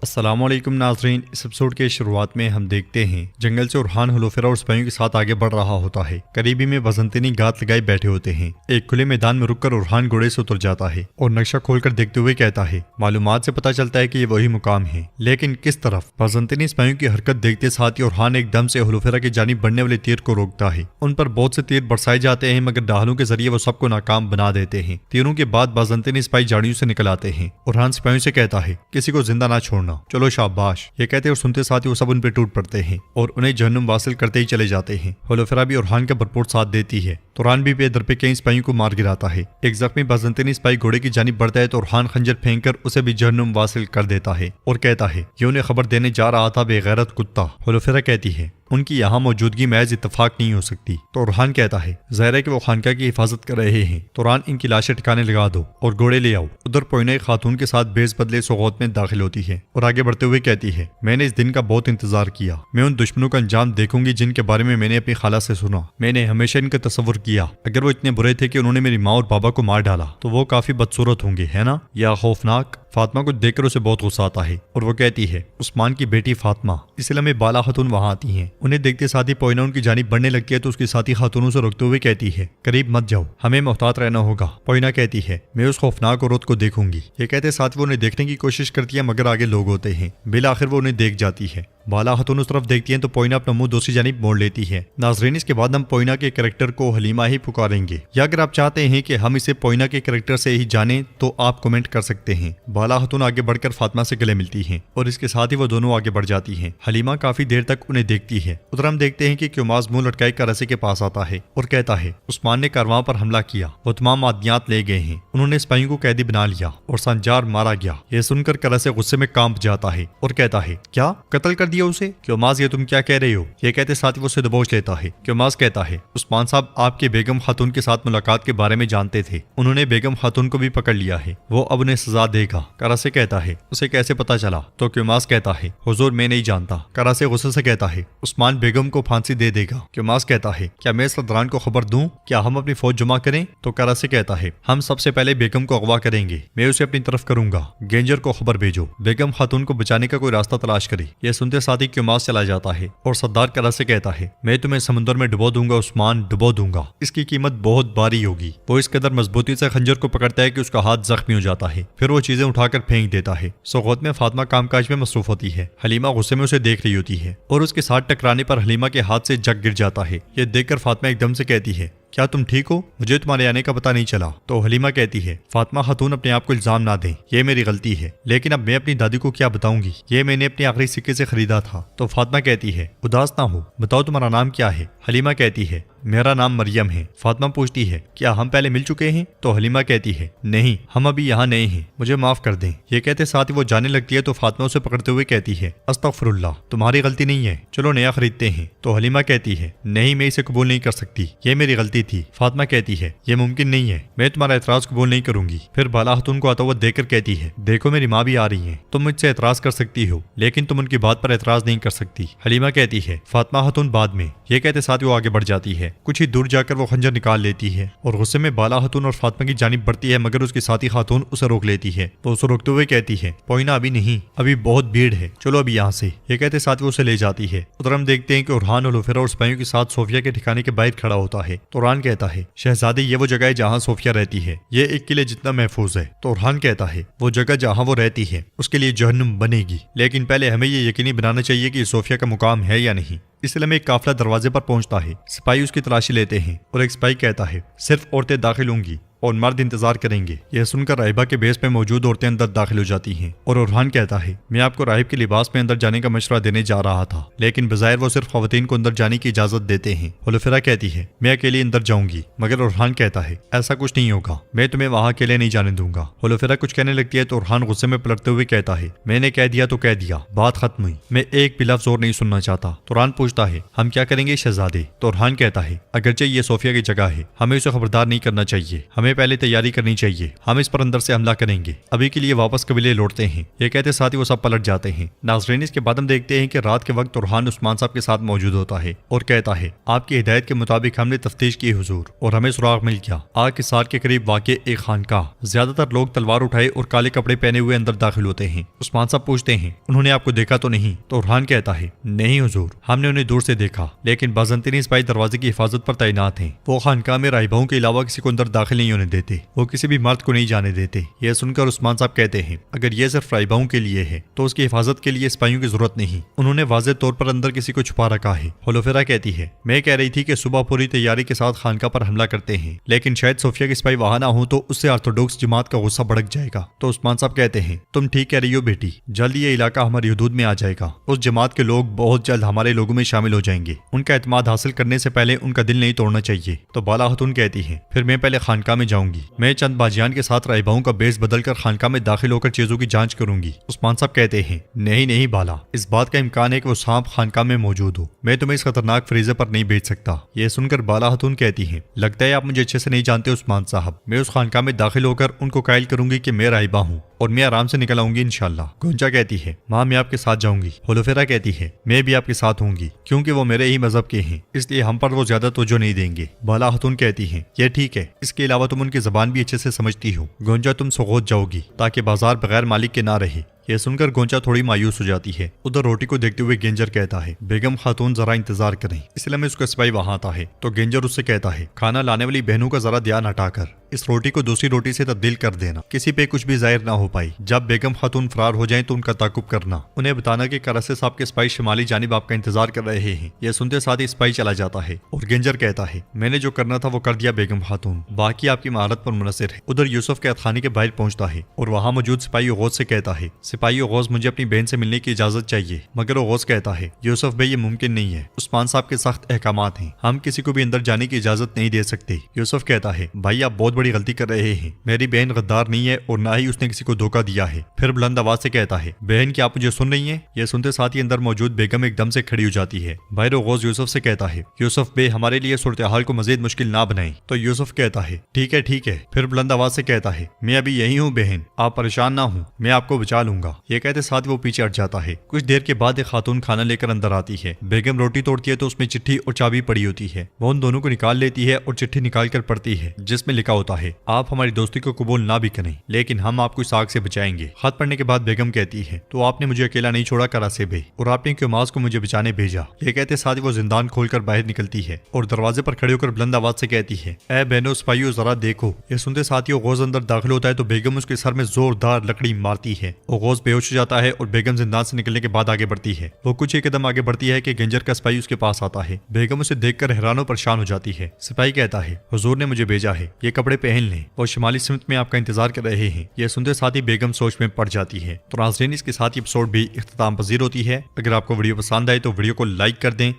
अस्सलामुअलैकुम नाज़रीन, इस एपिसोड के शुरुआत में हम देखते हैं जंगल से उरहान हुलोफेरा और सिपाहियों के साथ आगे बढ़ रहा होता है। करीबी में बसंतनी गात लगाए बैठे होते हैं। एक खुले मैदान में रुककर उरहान घोड़े से उतर जाता है और नक्शा खोलकर देखते हुए कहता है, मालूमात से पता चलता है कि ये वही मुकाम है, लेकिन किस तरफ। बसंतनी सिपाहियों की हरकत देखते साथ ही उरहान एकदम से हुलोफेरा की जानिब बढ़ने वाले तीर को रोकता है। उन पर बहुत से तीर बरसाए जाते हैं, मगर डाहलों के जरिए वो सबको नाकाम बना देते हैं। तीरों के बाद बसंतनी सिपाही झाड़ियों से निकल आते हैं। उरहान सिपाहियों से कहता है, किसी को जिंदा ना छोड़ना, चलो शाबाश। ये कहते और सुनते साथ ही वो सब उन पे टूट पड़ते हैं और उन्हें जहन्नुम वासिल करते ही चले जाते हैं। हुलोफेरा भी उरहान का भरपूर साथ देती है। उरहान भी बेदर पे कई सिपाहियों को मार गिराता है। एक जख्मी बसंतनी सिपाही घोड़े की जानिब बढ़ता है तो उरहान खंजर फेंककर उसे भी जहन्नुम वासिल कर देता है और कहता है, ये उन्हें खबर देने जा रहा था बेगैरत कुत्ता। हुलोफेरा कहती है, उनकी यहाँ मौजूदगी महज इत्तेफाक नहीं हो सकती। तो उरहान कहता है, ज़ाहिर है कि वो खानका की हिफाजत कर रहे हैं। तो उरहान, इनकी लाशें ठिकाने लगा दो और घोड़े ले आओ। उधर पोइना एक खातून के साथ बेस बदले सोगौत में दाखिल होती है और आगे बढ़ते हुए कहती है, मैंने इस दिन का बहुत इंतजार किया। मैं उन दुश्मनों का अंजाम देखूंगी जिनके बारे में मैंने अपनी खाला से सुना। मैंने हमेशा इनका तस्वुर किया, अगर वो इतने बुरे थे कि उन्होंने मेरी माँ और बाबा को मार डाला तो वो काफी बदसूरत होंगे, है ना, या खौफनाक। फातिमा को देखकर उसे बहुत गुस्सा आता है और वो कहती है, उस्मान की बेटी फातिमा। इस लम्हे बाला खातून वहां आती हैं। उन्हें देखते साथ ही पोइना उनकी जानिब बढ़ने लगती है तो उसकी साथी खातूनों से रोकते हुए कहती है, करीब मत जाओ, हमें मोहतात रहना होगा। पोइना कहती है, मैं उस खौफनाक औरत को देखूंगी। ये कहते साथ वो उन्हें देखने की कोशिश करती है, मगर आगे लोग होते हैं। बिल आखिर वो उन्हें देख जाती है। बाला खातून उस तरफ देखती हैं तो पोइना अपना मुंह दूसरी जानिब मोड़ लेती है। नाज़रीन, इसके बाद हम पोइना के कैरेक्टर को हलीमा ही पुकारेंगे, या अगर आप चाहते हैं कि हम इसे पोइना के कैरेक्टर से ही जानें तो आप कमेंट कर सकते हैं। बाला खातून आगे बढ़कर फातिमा से गले मिलती हैं और इसके साथ ही वो दोनों आगे बढ़ जाती हैं। हलीमा काफी देर तक उन्हें देखती है। उधर हम देखते हैं कि क्योमाज मुंह लटकाए करसे के पास आता है और कहता है, उस्मान ने कारवां पर हमला किया, वो तमाम मादियात ले गए हैं, उन्होंने सिपाहियों को कैदी बना लिया और संजार मारा गया। ये सुनकर करसे गुस्से में कांप जाता है और कहता है, क्या कत्ल कर दिया उसे? क्योमाज, ये तुम क्या कह रहे हो? ये कहते साथ ही वो उसे दबोच लेता है। क्योमाज कहता है, उस्मान साहब आपके बेगम खातून के साथ मुलाकात के बारे में जानते थे, उन्होंने बेगम खातून को भी पकड़ लिया है, वो अब उन्हें सजा देगा। करसे कहता है, उसे कैसे पता चला? तो क्योमाज कहता है, हुजूर मैं नहीं जानता। करसे गुस्से से कहता है, उस्मान बेगम को फांसी दे देगा। क्योमाज कहता है, क्या मैं सरदारान को खबर दूं? क्या हम अपनी फौज जमा करें? तो करसे कहता है, हम सबसे पहले बेगम को अगवा करेंगे, मैं उसे अपनी तरफ करूंगा। गेंजर को खबर भेजो, बेगम खातून को बचाने का कोई रास्ता तलाश करे। यह सुनते साथ ही क्योमाज चला जाता है और सरदार करसे कहता है, मैं तुम्हें समुद्र में डुबो दूंगा उस्मान, डुबो दूंगा। इसकी कीमत बहुत भारी होगी। वो इस कदर मजबूती से खंजर को पकड़ता है कि उसका हाथ जख्मी हो जाता है। फिर वो चीजें उठाकर फेंक देता है। सोगौत में फातिमा कामकाज में मसरूफ होती है। हलीमा गुस्से में उसे देख रही होती है और उसके साथ टकराने पर हलीमा के हाथ से जग गिर जाता है। ये देखकर फातिमा एकदम से कहती है, क्या तुम ठीक हो? मुझे तुम्हारे आने का पता नहीं चला। तो हलीमा कहती है, फातिमा खातून अपने आप को इल्जाम ना दें, ये मेरी गलती है, लेकिन अब मैं अपनी दादी को क्या बताऊंगी? ये मैंने अपने आखिरी सिक्के से खरीदा था। तो फातिमा कहती है, उदास ना हो, बताओ तुम्हारा नाम क्या है? हलीमा कहती है, मेरा नाम मरियम है। फातिमा पूछती है, क्या हम पहले मिल चुके हैं? तो हलीमा कहती है, नहीं, हम अभी यहाँ नए हैं, मुझे माफ कर दें। ये कहते साथ ही वो जाने लगती है तो फातिमा उसे पकड़ते हुए कहती है, अस्तगफिरुल्लाह, तुम्हारी गलती नहीं है, चलो नया खरीदते हैं। तो हलीमा कहती है, नहीं, मैं इसे कबूल नहीं कर सकती, ये मेरी गलती थी। फातिमा कहती है, ये मुमकिन नहीं है, मैं तुम्हारा एतराज कबूल नहीं करूंगी। फिर बाला खातून को आता हुआ देखकर कहती है, देखो मेरी माँ भी आ रही है, तुम मुझसे एतराज कर सकती हो, लेकिन तुम उनकी बात पर एतराज नहीं कर सकती। हलीमा कहती है, फातिमा खातून बाद में। ये कहते साथ वो आगे बढ़ जाती है। कुछ ही दूर जाकर वो खंजर निकाल लेती है और गुस्से में बाला खातून और फातिमा की जानिब बढ़ती है, मगर उसकी साथी खातून उसे रोक लेती है। तो उसे रोकते हुए कहती है, पोइना अभी नहीं, अभी बहुत भीड़ है, चलो अभी यहाँ से। ये कहते साथ वो उसे ले जाती है। उधर हम देखते हैं कि उरहान हुलोफेरा और सिपाहियों के साथ सोफिया के ठिकाने के बाहर खड़ा होता है। तो उरहान कहता है, शहजादी, ये वो जगह है जहाँ सोफिया रहती है, ये एक किले जितना महफूज है। तो उरहान कहता है, वो जगह जहाँ वो रहती है उसके लिए जहन्नुम बनेगी, लेकिन पहले हमें ये यकीनी बनाना चाहिए कि सोफिया का मुकाम है या नहीं। इसलिए में एक काफिला दरवाजे पर पहुंचता है। सिपाही उसकी तलाशी लेते हैं और एक सिपाही कहता है, सिर्फ औरतें दाखिल होंगी और मर्द इंतजार करेंगे। यह सुनकर राहिबा के बेस में मौजूद औरतें अंदर दाखिल हो जाती हैं और उरहान कहता है, मैं आपको राहिब के लिबास में अंदर जाने का मशवरा देने जा रहा था, लेकिन बजाय वो सिर्फ खवातीन को अंदर जाने की इजाजत देते हैं। हुलोफेरा कहती है, मैं अकेली अंदर जाऊंगी, मगर उरहान कहता है, ऐसा कुछ नहीं होगा, मैं तुम्हें वहां अकेले नहीं जाने दूंगा। हुलोफेरा कुछ कहने लगती है तो उरहान गुस्से में पलटते हुए कहता है, मैंने कह दिया तो कह दिया, बात खत्म हुई, मैं एक भी लफ्ज और नहीं सुनना चाहता। तो उरहान पूछता है, हम क्या करेंगे शहजादे? तो उरहान कहता है, अगरचे ये सोफिया की जगह है, हमें उसे खबरदार नहीं करना चाहिए, हमें हमें पहले तैयारी करनी चाहिए, हम इस पर अंदर से हमला करेंगे, अभी के लिए वापस कबीले लौटते हैं। ये कहते साथ ही वो सब पलट जाते हैं। नाज़रीन, इसके बाद हम देखते हैं कि रात के वक्त रुहान उस्मान साहब के साथ मौजूद होता है और कहता है, आपकी हिदायत के मुताबिक हमने तफ्तीश की हुजूर और हमें सुराग मिल गया। आग के साथ के करीब वाक़े एक खानकाह, ज्यादातर लोग तलवार उठाए और काले कपड़े पहने हुए अंदर दाखिल होते हैं। उस्मान साहब पूछते हैं, उन्होंने आपको देखा तो नहीं? तो रुहान कहता है, नहीं हुजूर, हमने उन्हें दूर से देखा, लेकिन बाज़ंतीनी सिपाही दरवाजे की हिफाजत पर तैनात हैं। वो खानकाह में राहिबाओं के अलावा किसी को अंदर दाखिल नहीं होने देते, वो किसी भी मर्द को नहीं जाने देते। यह सुनकर उस्मान साहब कहते हैं, अगर ये सिर्फ राहिबाओं के लिए है तो उसकी हिफाजत के लिए सिपाहियों की जरूरत नहीं, उन्होंने वाज़ेह तौर पर अंदर किसी को छुपा रखा है। होलोफेरा कहती है, मैं कह रही थी कि सुबह पूरी तैयारी के साथ खानका पर हमला करते हैं, लेकिन शायद सोफिया के सिपाही वहां ना हो तो उससे ऑर्थोडॉक्स जमात का गुस्सा भड़क जाएगा। तो उस्मान साहब कहते हैं, तुम ठीक कह रही हो बेटी, जल्द ये इलाका हमारी हदूद में आ जाएगा। उस जमात के लोग बहुत जल्द हमारे लोगों में शामिल हो जाएंगे। उनका एतमाद हासिल करने से पहले उनका दिल नहीं तोड़ना चाहिए। तो बाला खतून कहती है, फिर मैं पहले खानका में जाऊंगी, मैं चंद बाजियान के साथ राहिबाओं का बेस बदलकर खानका में दाखिल होकर चीजों की जांच करूंगी। उस्मान साहब कहते हैं, नहीं नहीं बाला, इस बात का इम्कान है कि वो सांप खानका में मौजूद हो, मैं तुम्हें इस खतरनाक फ्रीजर पर नहीं भेज सकता। यह सुनकर बाला खतून कहती है, लगता है आप मुझे अच्छे से नहीं जानते उस्मान साहब, मैं उस खानका में दाखिल होकर उनको कायल करूंगी कि मैं राहिबा हूँ और मैं आराम से निकल आऊंगी इंशाल्लाह। गोंजा कहती है, माँ मैं आपके साथ जाऊंगी। होलोफेरा कहती है, मैं भी आपके साथ होंगी, क्योंकि वो मेरे ही मजहब के हैं, इसलिए हम पर वो ज्यादा तवज्जो नहीं देंगे। बाला खतून कहती है, ये ठीक है, इसके अलावा तुम उनकी जबान भी अच्छे से समझती हो। गोंजा, तुम सोगोत जाओगी ताकि बाजार बगैर मालिक के ना रहे। यह सुनकर गोंचा थोड़ी मायूस हो जाती है। उधर रोटी को देखते हुए गेंजर कहता है, बेगम खातून जरा इंतजार करें। इसलिए में उसका सिपाही वहां आता है तो गेंजर उससे कहता है, खाना लाने वाली बहनों का जरा ध्यान हटाकर इस रोटी को दूसरी रोटी से तब्दील कर देना, किसी पे कुछ भी जाहिर ना हो पाई। जब बेगम खातून फरार हो जाए तो उनका ताकुब करना, उन्हें बताना कि करासे साहब के सिपाही शिमाली जानिब आपका इंतजार कर रहे हैं। यह सुनते साथ ही सिपाही चला जाता है और गेंजर कहता है, मैंने जो करना था वो कर दिया बेगम खातून, बाकी आपकी महारत पर मुनसर है। उधर यूसुफ कैद खाने के बाहर पहुंचता है और वहां मौजूद सिपाही गौस से कहता है, सिपाही गौस मुझे अपनी बहन से मिलने की इजाजत चाहिए। मगर गौस कहता है, यूसुफ भाई ये मुमकिन नहीं है, उस्मान साहब के सख्त अहकामात हैं, हम किसी को भी अंदर जाने की इजाजत नहीं दे सकते। यूसुफ कहता है, भाई आप बहुत बड़ी गलती कर रहे हैं, मेरी बहन गद्दार नहीं है और ना ही उसने किसी को धोखा दिया है। फिर बुलंद आवाज से कहता है, बहन क्या आप मुझे सुन रही है? यह सुनते साथ ही अंदर मौजूद बेगम एकदम से खड़ी हो जाती है। भाई गौस यूसुफ से कहता है, यूसुफ बे हमारे लिए सूरत हाल को मजीद मुश्किल ना बनाए। तो यूसुफ कहता है, ठीक है ठीक है। फिर बुलंद आवाज से कहता है, मैं अभी यही हूँ बहन, आप परेशान ना हूँ, मैं आपको बचा लूंगा। ये कहते साथ वो पीछे हट जाता है। कुछ देर के बाद एक खातून खाना लेकर अंदर आती है। बेगम रोटी तोड़ती है तो उसमें चिट्ठी और चाबी पड़ी होती है। वो उन दोनों को निकाल लेती है और चिट्ठी निकाल कर पढ़ती है, जिसमें लिखा होता है, आप हमारी दोस्ती को कबूल ना भी करें लेकिन हम आपको इस आग से बचाएंगे। खत पढ़ने के बाद बेगम कहती है, तो आपने मुझे अकेला नहीं छोड़ा करासे बे, और आपने क्योमास को मुझे बचाने भेजा। ये कहते साथ ही वो जिंदान खोलकर बाहर निकलती है और दरवाजे पर खड़े होकर बुलंद आवाज से कहती है, ए बहनों सिपाहियों जरा देखो। ये सुनते साथियों गौस अंदर दाखिल होता है तो बेगम उसके सर में जोरदार लकड़ी मारती है और गौस बेहोश हो जाता है और बेगम जिंदान से निकलने के बाद आगे बढ़ती है। वो कुछ ही कदम आगे बढ़ती है कि गेंजर का सिपाही उसके पास आता है। बेगम उसे देखकर हैरान और परेशान हो जाती है। सिपाही कहता है, हुजूर ने मुझे भेजा है, ये कपड़े पहन लें, वो शिमाली सिमत में आपका इंतजार कर रहे हैं। यह सुनते साथ ही बेगम सोच में पड़ जाती है। तो नाज़रीन, इसके साथ ही एपिसोड भी इख्तिताम पजीर होती है। अगर आपको वीडियो पसंद आए तो वीडियो को लाइक कर दें।